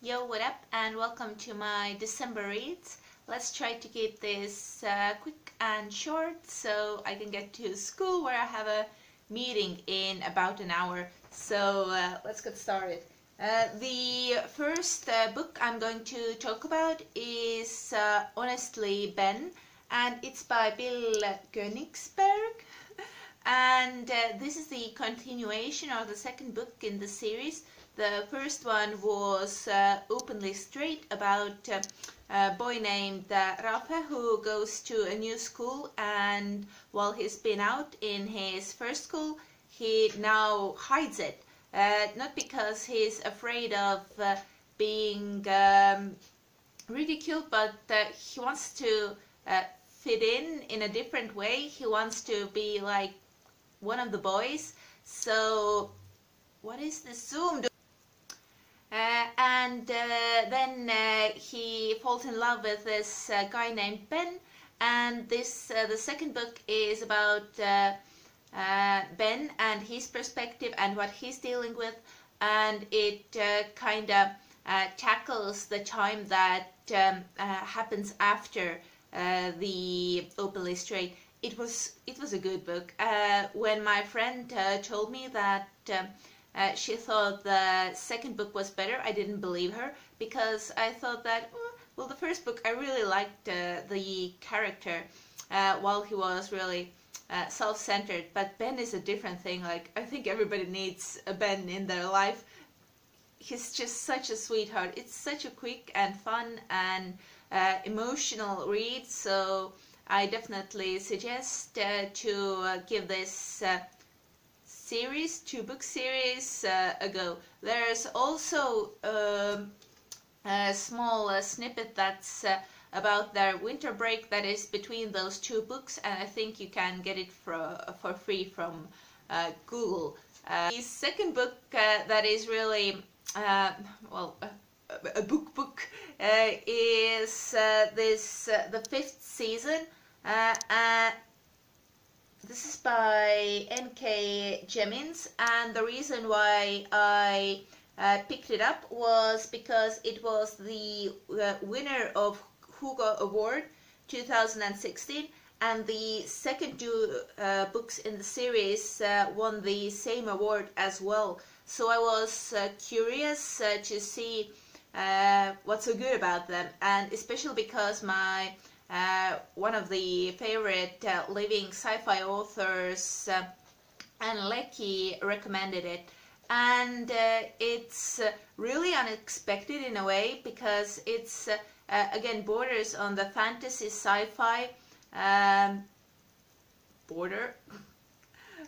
Yo, what up, and welcome to my December reads. Let's try to keep this quick and short so I can get to school where I have a meeting in about an hour. So let's get started. The first book I'm going to talk about is Honestly Ben, and it's by Bill Konigsberg. And this is the continuation of the second book in the series. The first one was Openly Straight, about a boy named Rafe who goes to a new school, and while he's been out in his first school, he now hides it. Not because he's afraid of being ridiculed, but he wants to fit in a different way. He wants to be like one of the boys. So what is this Zoom? And then he falls in love with this guy named Ben, and this the second book is about Ben and his perspective and what he's dealing with, and it kind of tackles the time that happens after the Openly Straight. It was a good book. When my friend told me that she thought the second book was better, I didn't believe her, because I thought that, well, the first book I really liked the character while he was really self-centered, but Ben is a different thing. Like, I think everybody needs a Ben in their life. He's just such a sweetheart. It's such a quick and fun and emotional read, so I definitely suggest to give this two-book series a go. There's also a small snippet that's about their winter break that is between those two books, and I think you can get it for free from Google. The second book that is really well, a book is the fifth season. This is by N.K. Jemisin, and the reason why I picked it up was because it was the winner of Hugo Award 2016, and the second two books in the series won the same award as well. So I was curious to see what's so good about them, and especially because my one of the favorite living sci-fi authors, Anne Leckie, recommended it, and it's really unexpected in a way, because it's again borders on the fantasy sci-fi border.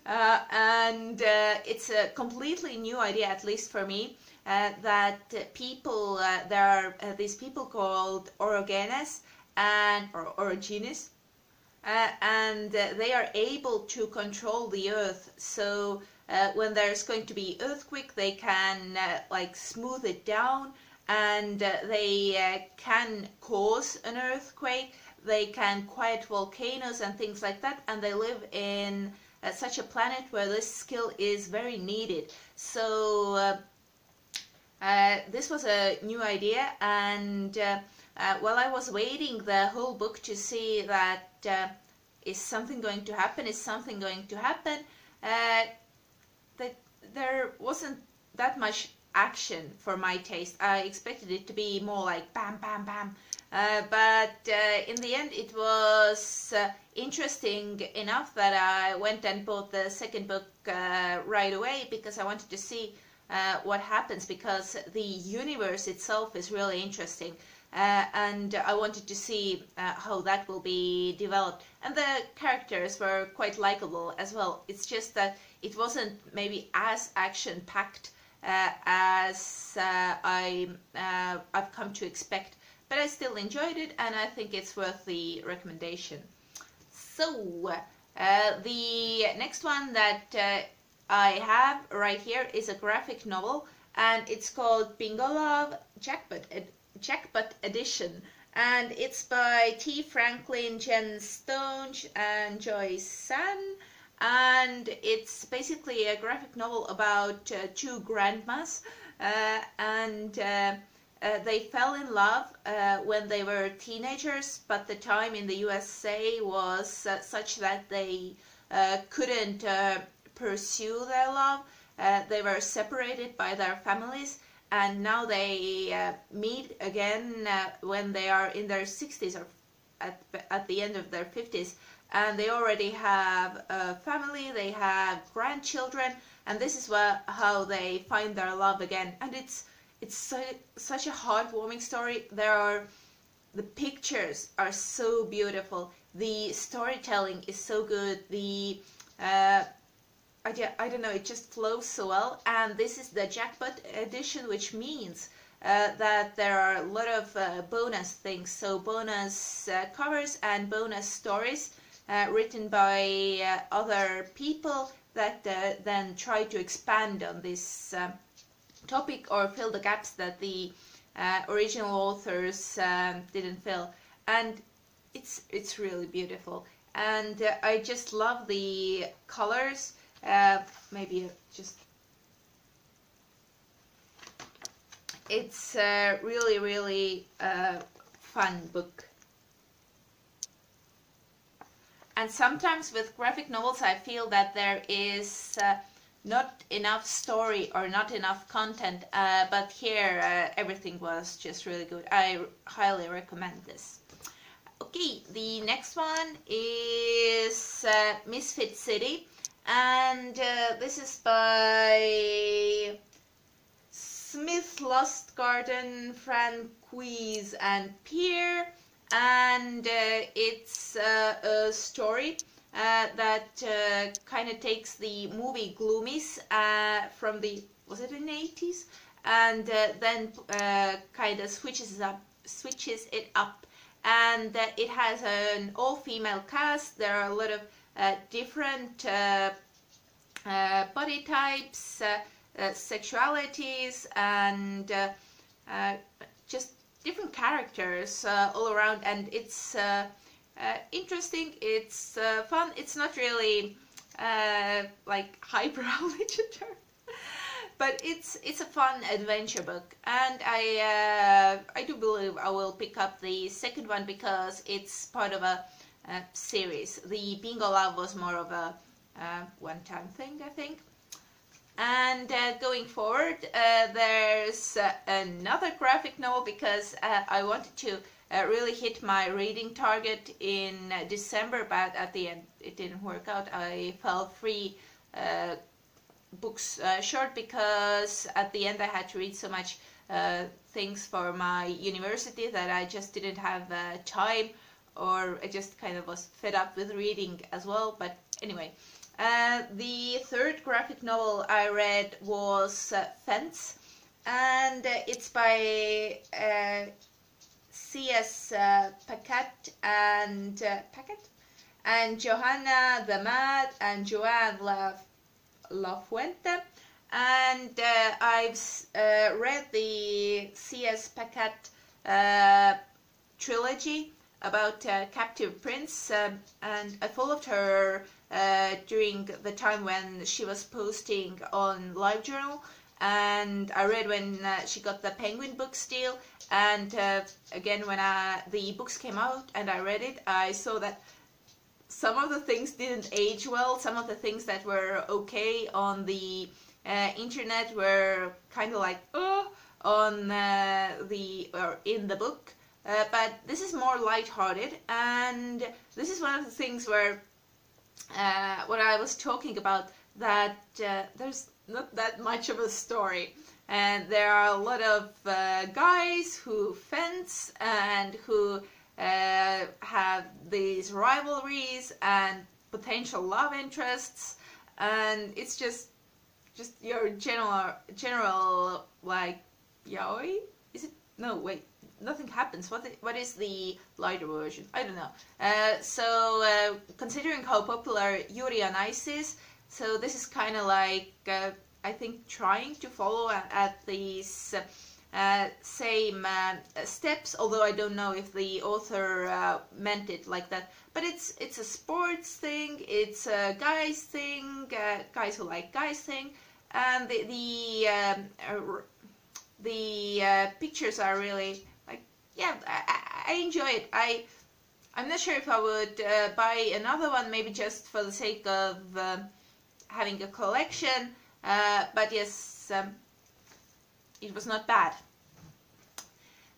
And it's a completely new idea, at least for me, that people, there are these people called orogenes, or orogenies, and they are able to control the earth. So when there's going to be earthquake, they can like smooth it down, and they can cause an earthquake. They can quiet volcanoes and things like that, and they live in such a planet where this skill is very needed. So this was a new idea, and while I was waiting the whole book to see that is something going to happen, that there wasn't that much action for my taste. I expected it to be more like bam, bam, bam. But in the end it was interesting enough that I went and bought the second book right away, because I wanted to see what happens, because the universe itself is really interesting. And I wanted to see how that will be developed, and the characters were quite likable as well. It's just that it wasn't maybe as action-packed as I've come to expect, but I still enjoyed it, and I think it's worth the recommendation. So the next one that I have right here is a graphic novel, and it's called Bingo Love Jackpot Edition, and it's by T. Franklin, Jenn Stone, and Joy San, and it's basically a graphic novel about two grandmas, and they fell in love when they were teenagers, but the time in the USA was such that they couldn't pursue their love. They were separated by their families, and now they meet again when they are in their 60s or at the end of their 50s, and they already have a family, they have grandchildren, and this is how they find their love again. And it's such a heartwarming story. The pictures are so beautiful, the storytelling is so good, the I don't know, it just flows so well. And this is the jackpot edition, which means that there are a lot of bonus things, so bonus covers and bonus stories written by other people that then try to expand on this topic or fill the gaps that the original authors didn't fill. And it's really beautiful, and I just love the colors. Maybe just it's a really fun book. And sometimes with graphic novels I feel that there is not enough story or not enough content, but here everything was just really good. I highly recommend this. Okay, the next one is Misfit City, and this is by Smith, Lustgarten, Franquiz and Pryor, and it's a story that kind of takes the movie Gloomies from the, was it in the 80s, and then kind of switches it up, and it has an all-female cast. There are a lot of different body types, sexualities, and just different characters all around, and it's interesting, it's fun. It's not really like highbrow literature, but it's a fun adventure book, and I do believe I will pick up the second one because it's part of a series. The Bingo Love was more of a one-time thing, I think. And going forward, there's another graphic novel, because I wanted to really hit my reading target in December, but at the end it didn't work out. I fell 3 books short because at the end I had to read so much things for my university that I just didn't have time, or I just kind of was fed up with reading as well. But anyway, the third graphic novel I read was Fence, and it's by C.S. Pacat and Johanna the Mad and Joanne La Fuente. And I've read the C.S. Pacat trilogy about Captive Prince, and I followed her during the time when she was posting on LiveJournal, and I read when she got the Penguin Books deal, and again when the books came out and I read it, I saw that some of the things didn't age well. Some of the things that were okay on the internet were kind of like on or in the book, but this is more light-hearted, and this is one of the things where what I was talking about, that there's not that much of a story, and there are a lot of guys who fence and who have these rivalries and potential love interests, and it's just your general like yaoi. Is it? No, wait. Nothing happens. What is the lighter version? I don't know. So considering how popular Yuri on Ice is, so this is kind of like I think trying to follow at these same steps. Although I don't know if the author meant it like that. But it's a sports thing. It's a guys thing. Guys who like guys thing, and the pictures are really like, yeah, I enjoy it. I'm not sure if I would buy another one, maybe just for the sake of having a collection, but yes, it was not bad.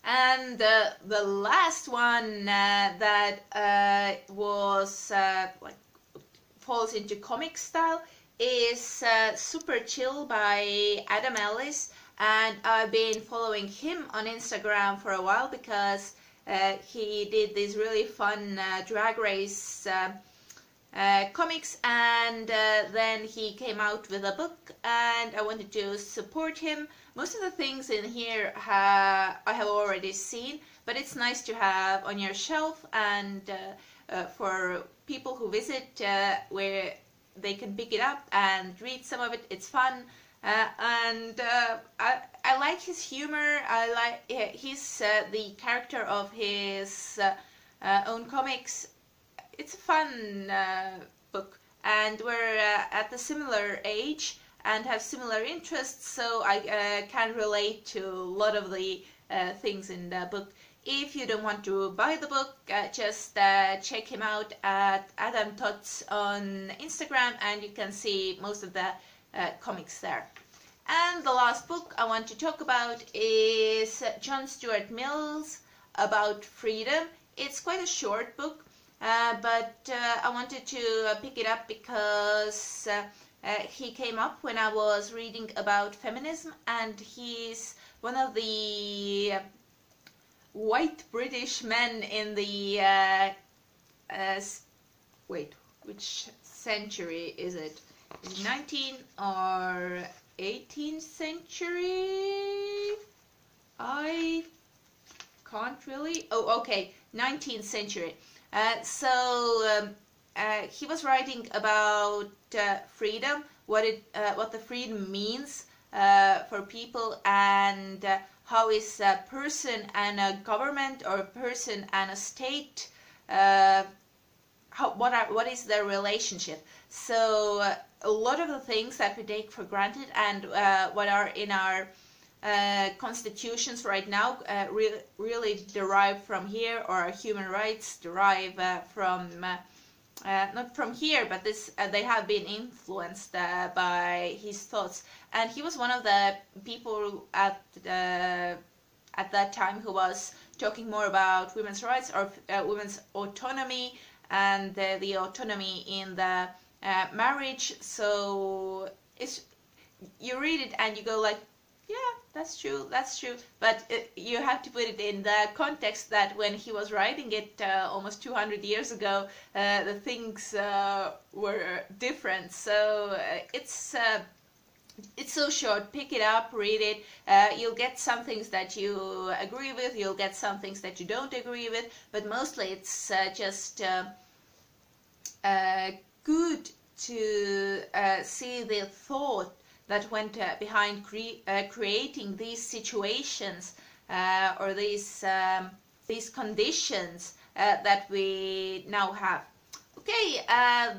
And the last one that was like falls into comic style is Super Chill by Adam Ellis, and I've been following him on Instagram for a while because he did these really fun drag race comics, and then he came out with a book, and I wanted to support him. Most of the things in here I have already seen, but it's nice to have on your shelf, and for people who visit where they can pick it up and read some of it. It's fun, and I like his humor. I like he's the character of his own comics. It's a fun book, and we're at a similar age and have similar interests, so I can relate to a lot of the things in the book. If you don't want to buy the book, just check him out at Adam Tots on Instagram, and you can see most of the comics there. And the last book I want to talk about is John Stuart Mill's About Freedom. It's quite a short book, but I wanted to pick it up because he came up when I was reading about feminism, and he's one of the white British men in the wait, which century is it? Is it 19th or 18th century? I can't really. Oh, okay, 19th century. He was writing about freedom, what the freedom means for people, and how is a person and a government, or a person and a state, what is their relationship. So a lot of the things that we take for granted and what are in our constitutions right now really derive from here, or our human rights derive from not from here, but they have been influenced by his thoughts. And he was one of the people at that time who was talking more about women's rights, or women's autonomy, and the autonomy in the marriage. So you read it and you go like, yeah, that's true, but you have to put it in the context that when he was writing it almost 200 years ago, the things were different. So it's so short. Pick it up, read it. You'll get some things that you agree with, you'll get some things that you don't agree with, but mostly it's just good to see the thought that went behind creating these situations, or these conditions that we now have. Okay,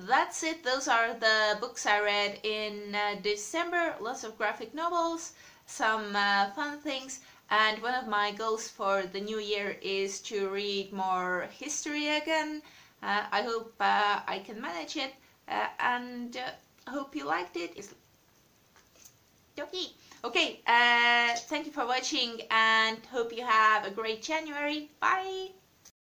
that's it. Those are the books I read in December. Lots of graphic novels, some fun things, and one of my goals for the new year is to read more history again. I hope I can manage it, and hope you liked it. Okay, thank you for watching, and hope you have a great January. Bye!